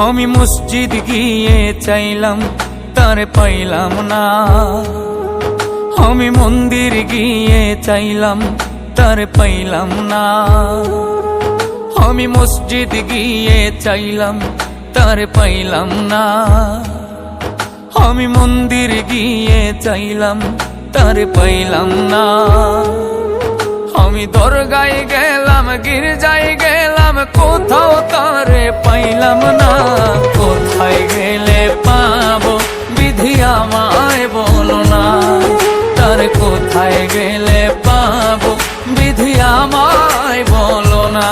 আমি মসজিদ গিয়ে চাইলাম তারে পাইলাম না, আমি মন্দির গিয়ে চাইলাম তারে পাইলাম না, আমি মসজিদ গিয়ে চাইলাম তারে পাইলাম না, আমি মন্দির গিয়ে চাইলাম তারে পাইলাম না, আমি দরগায় গেলাম গির্জায় গেলাম কোথাও তারে পাইলাম না। কোথায় গেলে পাবো বিধি আমায় বলো না, তারে কোথায় গেলে পাবো বিধি আমায় বলো না।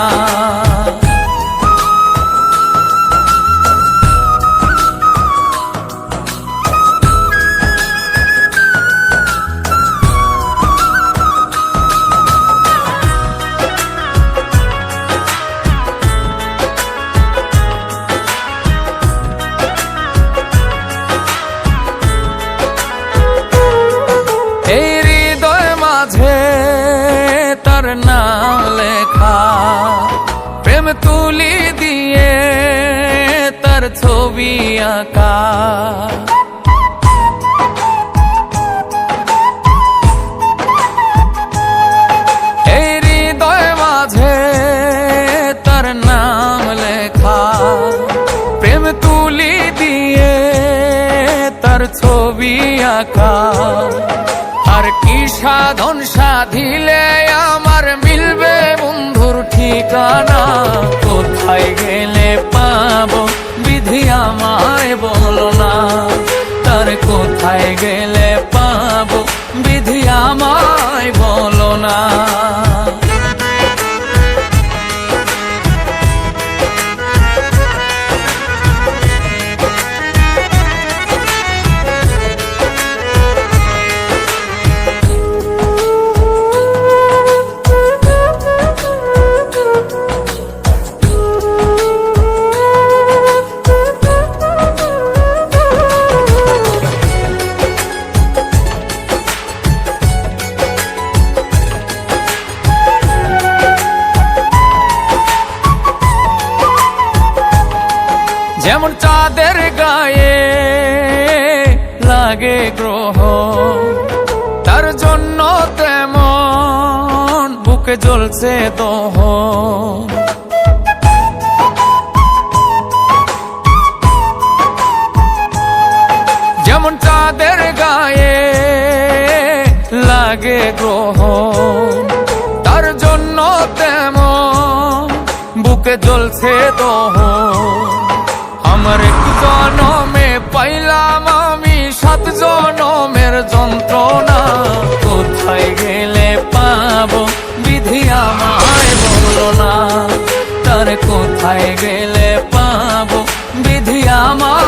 এই হৃদয় মাঝে তার নাম লেখা, প্রেম তুলি দিয়ে তার ছবি আঁকা, এই হৃদয় মাঝে তার নাম লেখা, প্রেম তুলি দিয়ে তার ছবি আঁকা। আর কি সাধন সাধিলে আমার মিলবে বন্ধুর ঠিকানা, কোথায় গেলে পাবো বিধি আমায় বলো না, তার কোথায় গেলে পাবো বিধি আমায় বলো না। যেমন চাঁদের গায়ে লাগে গ্রহ, তার জন্য তেমন বুকে জ্বলছে দহ। যেমন চাঁদের গায়ে লাগে গ্রহ, তার জন্য তেমন বুকে জ্বলছে দহ। আমার এক জনমে পাইলাম আমি 7 জনমের যন্ত্রণা, কোথায় গেলে পাবো বিধি আমায় বলো না, তার কোথায় গেলে পাবো বিধি আমায়